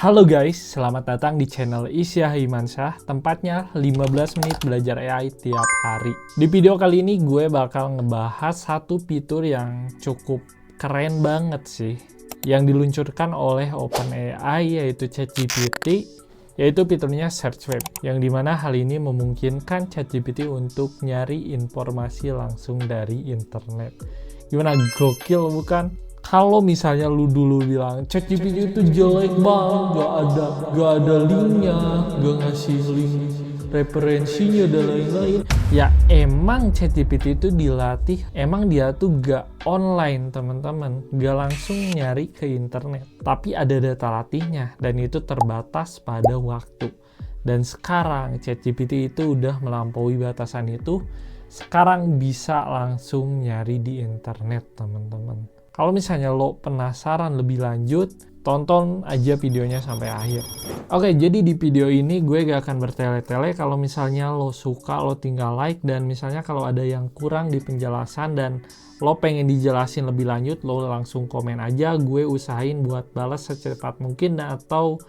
Halo guys, selamat datang di channel Isya Himansyah, tempatnya 15 menit belajar AI tiap hari. Di video kali ini gue bakal ngebahas satu fitur yang cukup keren banget sih, yang diluncurkan oleh OpenAI yaitu ChatGPT, yaitu fiturnya Search Web, yang dimana hal ini memungkinkan ChatGPT untuk nyari informasi langsung dari internet. Gimana, gokil bukan? Kalau misalnya lu dulu bilang ChatGPT itu jelek banget, gak ada linknya, gak ngasih link referensinya dan lain-lain. Ya emang ChatGPT itu dilatih, emang dia tuh gak online teman-teman, gak langsung nyari ke internet. Tapi ada data latihnya dan itu terbatas pada waktu. Dan sekarang ChatGPT itu udah melampaui batasan itu, sekarang bisa langsung nyari di internet teman-teman. Kalau misalnya lo penasaran lebih lanjut, tonton aja videonya sampai akhir. Oke, jadi di video ini gue gak akan bertele-tele. Kalau misalnya lo suka, lo tinggal like. Dan misalnya kalau ada yang kurang di penjelasan dan lo pengen dijelasin lebih lanjut, lo langsung komen aja. Gue usahain buat balas secepat mungkin atau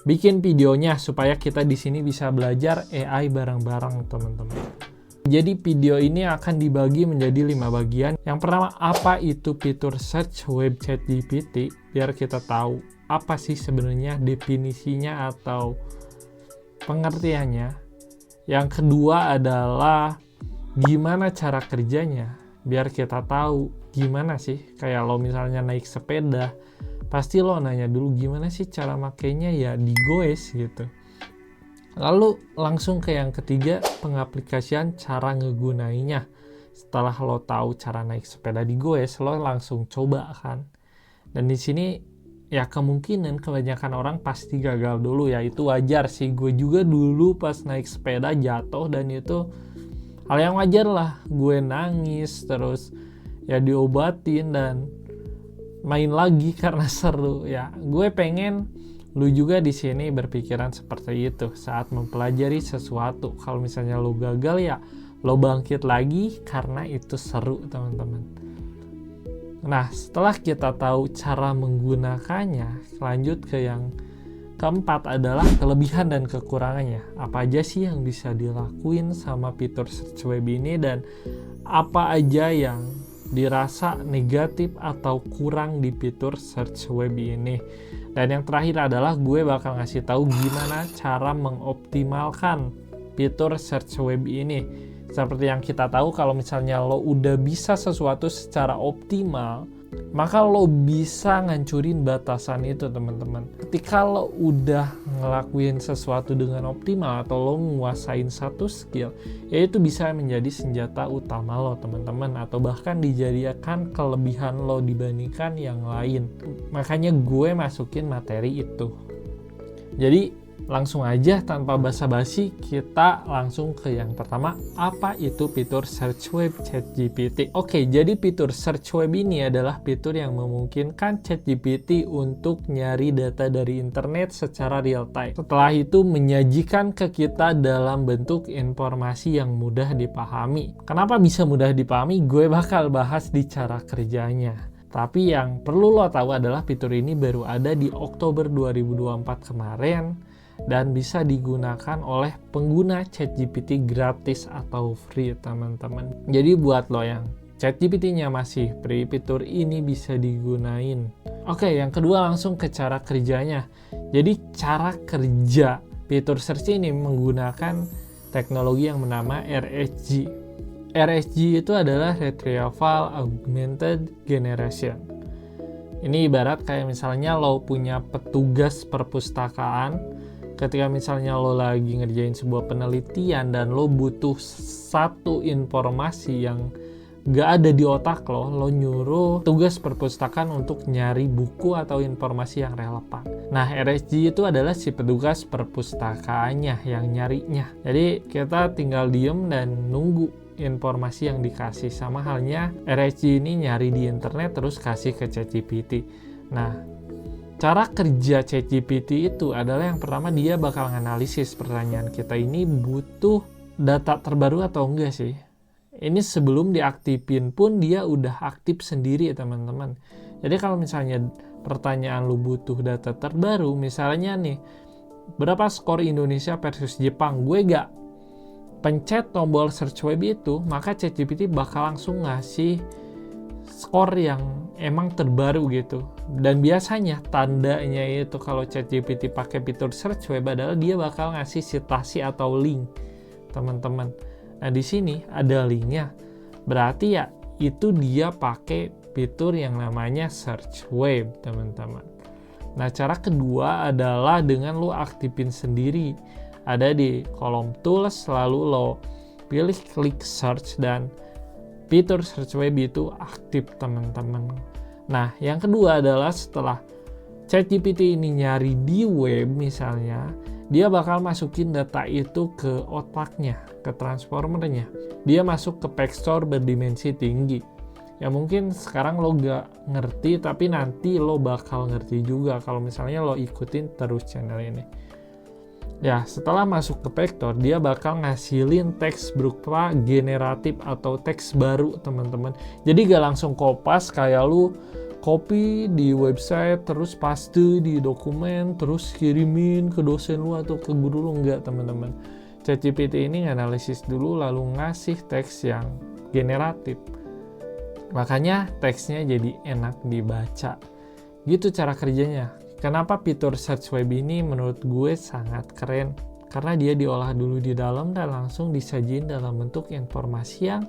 bikin videonya supaya kita di sini bisa belajar AI bareng-bareng teman-teman. Jadi video ini akan dibagi menjadi 5 bagian. Yang pertama, apa itu fitur Search Web ChatGPT, biar kita tahu apa sih sebenarnya definisinya atau pengertiannya. Yang kedua adalah gimana cara kerjanya, biar kita tahu gimana sih, kayak lo misalnya naik sepeda, pasti lo nanya dulu gimana sih cara makainya ya di Goes gitu. Lalu langsung ke yang ketiga, pengaplikasian cara ngegunainya. Setelah lo tahu cara naik sepeda di Goes, lo langsung coba kan. Dan di sini ya kemungkinan kebanyakan orang pasti gagal dulu, ya itu wajar sih. Gue juga dulu pas naik sepeda jatuh dan itu hal yang wajar lah. Gue nangis terus ya diobatin dan main lagi karena seru. Ya gue pengen lu juga di sini berpikiran seperti itu saat mempelajari sesuatu. Kalau misalnya lu gagal, ya lo bangkit lagi karena itu seru teman-teman. Nah, setelah kita tahu cara menggunakannya, lanjut ke yang keempat adalah kelebihan dan kekurangannya. Apa aja sih yang bisa dilakuin sama fitur Search Web ini dan apa aja yang dirasa negatif atau kurang di fitur Search Web ini. Dan yang terakhir adalah gue bakal ngasih tahu gimana cara mengoptimalkan fitur Search Web ini. Seperti yang kita tahu, kalau misalnya lo udah bisa sesuatu secara optimal, maka lo bisa ngancurin batasan itu teman-teman. Ketika lo udah ngelakuin sesuatu dengan optimal atau lo nguasain satu skill, ya itu bisa menjadi senjata utama lo teman-teman, atau bahkan dijadikan kelebihan lo dibandingkan yang lain. Makanya gue masukin materi itu. Jadi langsung aja tanpa basa-basi, kita langsung ke yang pertama, apa itu fitur Search Web ChatGPT. Oke, jadi fitur Search Web ini adalah fitur yang memungkinkan ChatGPT untuk nyari data dari internet secara real time. Setelah itu menyajikan ke kita dalam bentuk informasi yang mudah dipahami. Kenapa bisa mudah dipahami? Gue bakal bahas di cara kerjanya. Tapi yang perlu lo tahu adalah fitur ini baru ada di Oktober 2024 kemarin dan bisa digunakan oleh pengguna ChatGPT gratis atau free teman-teman. Jadi buat lo yang ChatGPT-nya masih free, fitur ini bisa digunain. Oke, yang kedua langsung ke cara kerjanya. Jadi cara kerja fitur search ini menggunakan teknologi yang bernama RSG. RSG itu adalah Retrieval Augmented Generation. Ini ibarat kayak misalnya lo punya petugas perpustakaan. Ketika misalnya lo lagi ngerjain sebuah penelitian dan lo butuh satu informasi yang gak ada di otak lo nyuruh tugas perpustakaan untuk nyari buku atau informasi yang relevan. Nah, RSG itu adalah si petugas perpustakaannya yang nyarinya. Jadi kita tinggal diem dan nunggu informasi yang dikasih. Sama halnya RSG ini nyari di internet terus kasih ke ChatGPT. Nah, cara kerja ChatGPT itu adalah yang pertama, dia bakal nganalisis pertanyaan kita ini butuh data terbaru atau enggak sih. Ini sebelum diaktifin pun dia udah aktif sendiri teman-teman. Jadi kalau misalnya pertanyaan lu butuh data terbaru, misalnya nih, berapa skor Indonesia versus Jepang, gue gak pencet tombol search web itu, maka ChatGPT bakal langsung ngasih skor yang emang terbaru gitu. Dan biasanya tandanya itu kalau ChatGPT pakai fitur search web adalah dia bakal ngasih citasi atau link, teman-teman. Nah, di sini ada linknya. Berarti ya itu dia pakai fitur yang namanya search web, teman-teman. Nah, cara kedua adalah dengan lo aktifin sendiri. Ada di kolom tools, lalu lo pilih klik search dan fitur search web itu aktif, teman-teman. Nah, yang kedua adalah setelah ChatGPT ini nyari di web misalnya, dia bakal masukin data itu ke otaknya, ke transformernya. Dia masuk ke vektor berdimensi tinggi. Ya mungkin sekarang lo gak ngerti, tapi nanti lo bakal ngerti juga kalau misalnya lo ikutin terus channel ini. Ya, setelah masuk ke vektor, dia bakal ngasilin teks berupa generatif atau teks baru, teman-teman. Jadi gak langsung kopas kayak lu copy di website, terus paste di dokumen, terus kirimin ke dosen lu atau ke guru lu. Enggak, teman-teman. ChatGPT ini nganalisis dulu lalu ngasih teks yang generatif. Makanya teksnya jadi enak dibaca. Gitu cara kerjanya. Kenapa fitur search web ini menurut gue sangat keren? Karena dia diolah dulu di dalam dan langsung disajiin dalam bentuk informasi yang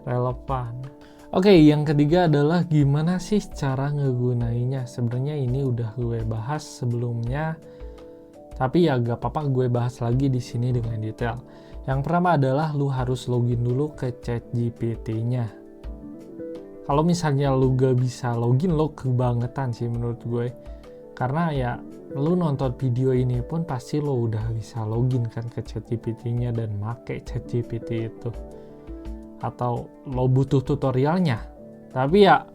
relevan. Oke, yang ketiga adalah gimana sih cara ngegunainya. Sebenarnya ini udah gue bahas sebelumnya, tapi ya gak apa-apa gue bahas lagi di sini dengan detail. Yang pertama adalah lu harus login dulu ke ChatGPT-nya. Kalau misalnya lu gak bisa login, lo kebangetan sih menurut gue. Karena ya lu nonton video ini pun pasti lo udah bisa login kan ke ChatGPT-nya dan make ChatGPT itu. Atau lo butuh tutorialnya. Tapi ya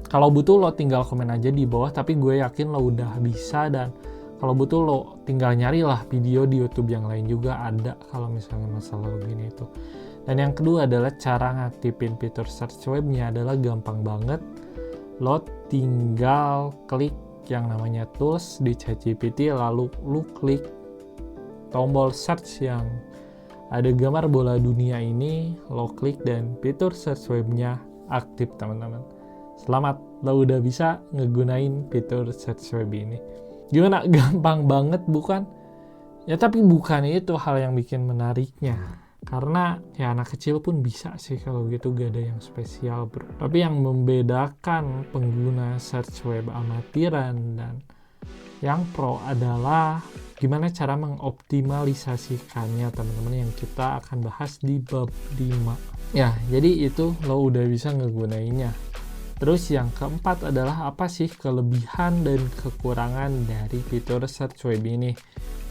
kalau butuh lo tinggal komen aja di bawah, tapi gue yakin lo udah bisa. Dan kalau butuh lo tinggal nyari lah video di YouTube yang lain juga ada kalau misalnya masalah login itu. Dan yang kedua adalah cara ngaktifin fitur search webnya adalah gampang banget. Lo tinggal klik yang namanya tools di ChatGPT, lalu lu klik tombol search yang ada gambar bola dunia ini, lo klik dan fitur search webnya aktif, teman-teman. Selamat, lo udah bisa ngegunain fitur search web ini. Gimana? Gampang banget bukan? Ya tapi bukan itu hal yang bikin menariknya. Karena ya anak kecil pun bisa sih kalau gitu, gak ada yang spesial bro. Tapi yang membedakan pengguna search web amatiran dan yang pro adalah gimana cara mengoptimalisasikannya, teman-teman, yang kita akan bahas di bab 5. Ya, jadi itu lo udah bisa ngegunainnya. Terus yang keempat adalah apa sih kelebihan dan kekurangan dari fitur search web ini.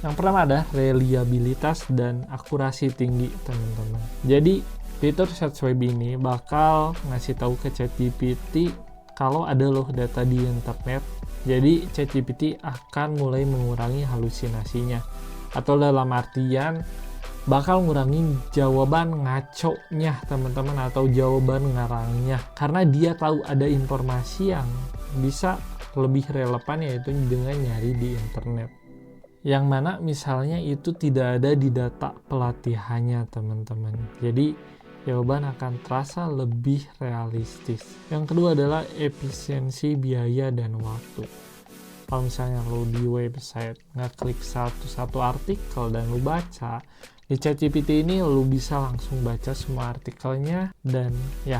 Yang pertama ada reliabilitas dan akurasi tinggi, teman-teman. Jadi fitur search web ini bakal ngasih tahu ke ChatGPT kalau ada loh data di internet. Jadi ChatGPT akan mulai mengurangi halusinasinya. Atau dalam artian bakal ngurangin jawaban ngaco-nya, teman-teman, atau jawaban ngarangnya. Karena dia tahu ada informasi yang bisa lebih relevan, yaitu dengan nyari di internet. Yang mana misalnya itu tidak ada di data pelatihannya, teman-teman. Jadi jawaban akan terasa lebih realistis. Yang kedua adalah efisiensi biaya dan waktu. Kalau misalnya lo di website ngeklik satu artikel dan lo baca, di ChatGPT ini lo bisa langsung baca semua artikelnya dan ya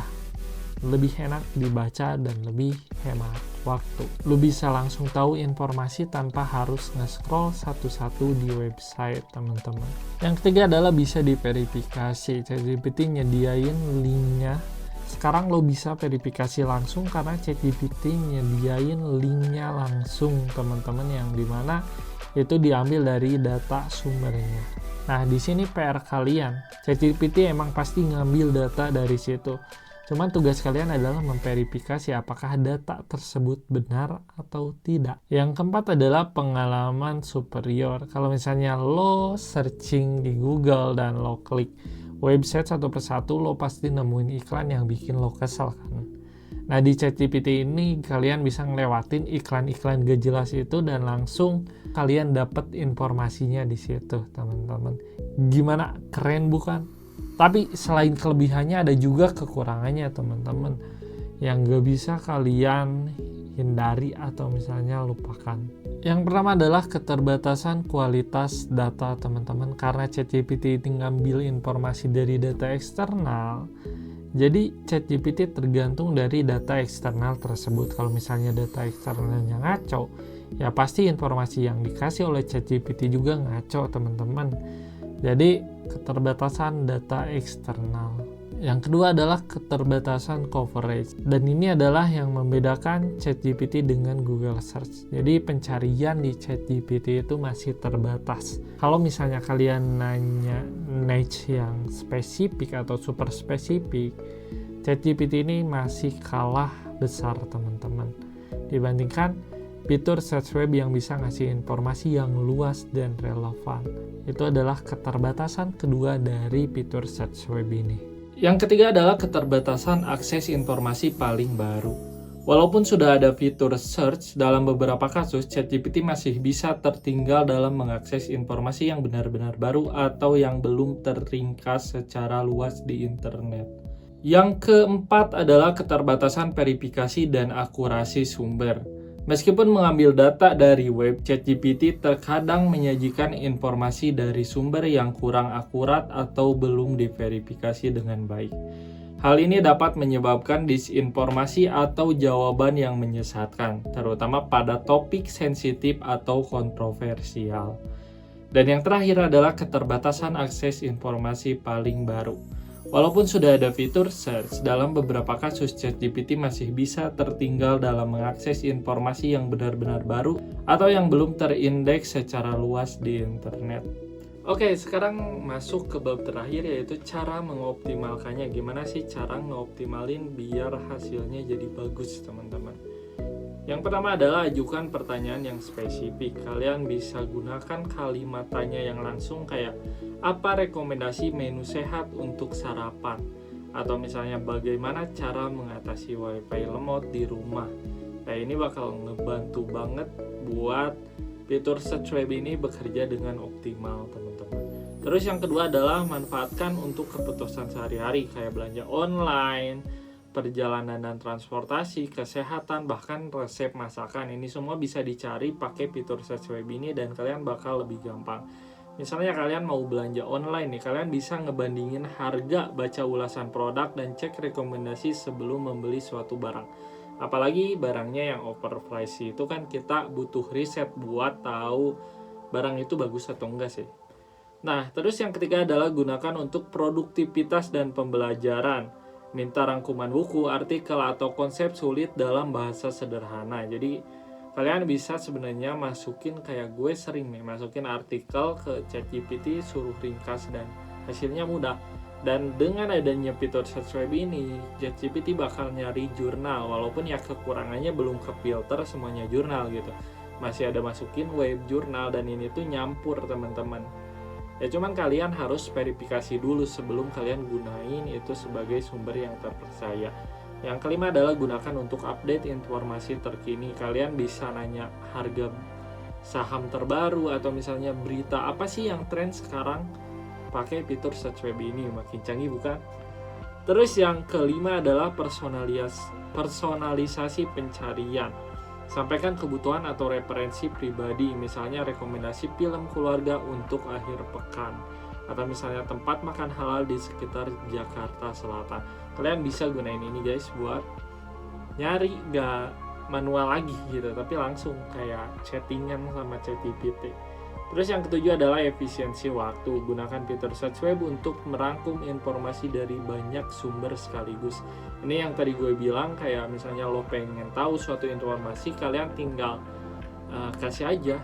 lebih enak dibaca dan lebih hemat waktu. Lu bisa langsung tahu informasi tanpa harus nge-scroll satu-satu di website, teman-teman. Yang ketiga adalah bisa diverifikasi. ChatGPT nyediain linknya. Sekarang lo bisa verifikasi langsung karena ChatGPT nyediain linknya langsung, teman-teman, yang dimana itu diambil dari data sumbernya. Nah, di sini PR kalian, ChatGPT emang pasti ngambil data dari situ. Cuman tugas kalian adalah memverifikasi apakah data tersebut benar atau tidak. Yang keempat adalah pengalaman superior. Kalau misalnya lo searching di Google dan lo klik website satu persatu, lo pasti nemuin iklan yang bikin lo kesel kan. Nah, di ChatGPT ini kalian bisa ngelewatin iklan-iklan gak jelas itu dan langsung kalian dapat informasinya di situ, teman-teman. Gimana? Keren bukan? Tapi selain kelebihannya ada juga kekurangannya, teman-teman, yang gak bisa kalian hindari atau misalnya lupakan. Yang pertama adalah keterbatasan kualitas data, teman-teman. Karena ChatGPT ini ngambil informasi dari data eksternal, jadi ChatGPT tergantung dari data eksternal tersebut. Kalau misalnya data eksternalnya ngaco, ya pasti informasi yang dikasih oleh ChatGPT juga ngaco, teman-teman. Jadi keterbatasan data eksternal. Yang kedua adalah keterbatasan coverage. Dan ini adalah yang membedakan ChatGPT dengan Google Search. Jadi pencarian di ChatGPT itu masih terbatas. Kalau misalnya kalian nanya niche yang spesifik atau super spesifik, ChatGPT ini masih kalah besar, teman-teman, dibandingkan fitur search web yang bisa ngasih informasi yang luas dan relevan. Itu adalah keterbatasan kedua dari fitur search web ini. Yang ketiga adalah keterbatasan akses informasi paling baru. Walaupun sudah ada fitur search, dalam beberapa kasus ChatGPT masih bisa tertinggal dalam mengakses informasi yang benar-benar baru atau yang belum terringkas secara luas di internet. Yang keempat adalah keterbatasan verifikasi dan akurasi sumber. Meskipun mengambil data dari web, ChatGPT terkadang menyajikan informasi dari sumber yang kurang akurat atau belum diverifikasi dengan baik. Hal ini dapat menyebabkan disinformasi atau jawaban yang menyesatkan, terutama pada topik sensitif atau kontroversial. Dan yang terakhir adalah keterbatasan akses informasi paling baru. Walaupun sudah ada fitur search, dalam beberapa kasus ChatGPT masih bisa tertinggal dalam mengakses informasi yang benar-benar baru atau yang belum terindeks secara luas di internet. Oke, sekarang masuk ke bab terakhir, yaitu cara mengoptimalkannya. Gimana sih cara ngoptimalin biar hasilnya jadi bagus, teman-teman? Yang pertama adalah ajukan pertanyaan yang spesifik. Kalian bisa gunakan kalimat tanya yang langsung kayak, apa rekomendasi menu sehat untuk sarapan? Atau misalnya bagaimana cara mengatasi wifi lemot di rumah? Nah, ini bakal ngebantu banget buat fitur search web ini bekerja dengan optimal, teman-teman. Terus yang kedua adalah manfaatkan untuk keputusan sehari-hari kayak belanja online, perjalanan dan transportasi, kesehatan, bahkan resep masakan. Ini semua bisa dicari pakai fitur search web ini dan kalian bakal lebih gampang. Misalnya kalian mau belanja online nih, kalian bisa ngebandingin harga, baca ulasan produk, dan cek rekomendasi sebelum membeli suatu barang. Apalagi barangnya yang overpriced itu kan kita butuh riset buat tahu barang itu bagus atau enggak sih. Nah, terus yang ketiga adalah gunakan untuk produktivitas dan pembelajaran. Minta rangkuman buku, artikel, atau konsep sulit dalam bahasa sederhana. Jadi kalian bisa sebenarnya masukin, kayak gue sering nih masukin artikel ke ChatGPT, suruh ringkas dan hasilnya mudah. Dan dengan adanya fitur search web ini, ChatGPT bakal nyari jurnal, walaupun ya kekurangannya belum kefilter semuanya jurnal gitu. Masih ada masukin web, jurnal, dan ini tuh nyampur, teman-teman. Ya cuman kalian harus verifikasi dulu sebelum kalian gunain itu sebagai sumber yang terpercaya. Yang kelima adalah gunakan untuk update informasi terkini. Kalian bisa nanya harga saham terbaru atau misalnya berita apa sih yang tren sekarang, pakai fitur search web ini. Makin canggih bukan? Terus yang kelima adalah personalisasi pencarian. Sampaikan kebutuhan atau referensi pribadi, misalnya rekomendasi film keluarga untuk akhir pekan, atau misalnya tempat makan halal di sekitar Jakarta Selatan. Kalian bisa gunain ini guys buat nyari, gak manual lagi gitu, tapi langsung kayak chattingan sama ChatGPT. Terus yang ketujuh adalah efisiensi waktu. Gunakan fitur search web untuk merangkum informasi dari banyak sumber sekaligus. Ini yang tadi gue bilang, kayak misalnya lo pengen tahu suatu informasi, kalian tinggal kasih aja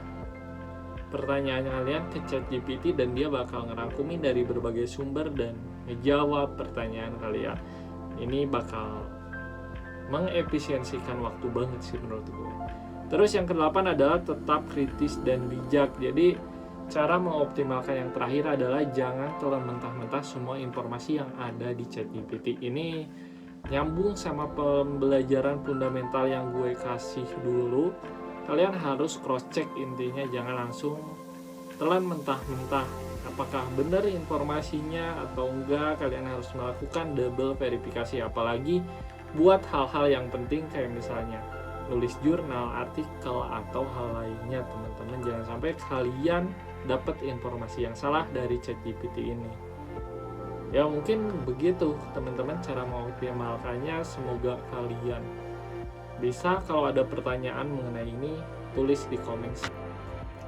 pertanyaan kalian ke ChatGPT dan dia bakal ngerangkumin dari berbagai sumber dan ngejawab pertanyaan kalian. Ini bakal mengefisiensikan waktu banget sih menurut gue. Terus yang ke-8 adalah tetap kritis dan bijak. Jadi cara mengoptimalkan yang terakhir adalah jangan telan mentah-mentah semua informasi yang ada di ChatGPT. Ini nyambung sama pembelajaran fundamental yang gue kasih dulu, kalian harus cross check, intinya jangan langsung telan mentah-mentah. Apakah benar informasinya atau enggak, kalian harus melakukan double verifikasi, apalagi buat hal-hal yang penting kayak misalnya nulis jurnal, artikel, atau hal lainnya. Teman-teman jangan sampai kalian dapat informasi yang salah dari ChatGPT ini. Ya mungkin begitu teman-teman cara mengoptimalkannya. Semoga kalian bisa. Kalau ada pertanyaan mengenai ini, tulis di komen.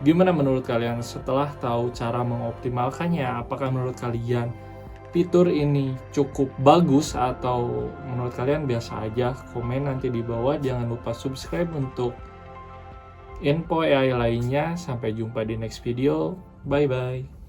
Gimana menurut kalian setelah tahu cara mengoptimalkannya? Apakah menurut kalian fitur ini cukup bagus atau menurut kalian biasa aja? Komen nanti di bawah. Jangan lupa subscribe untuk info AI lainnya. Sampai jumpa di next video. Bye bye.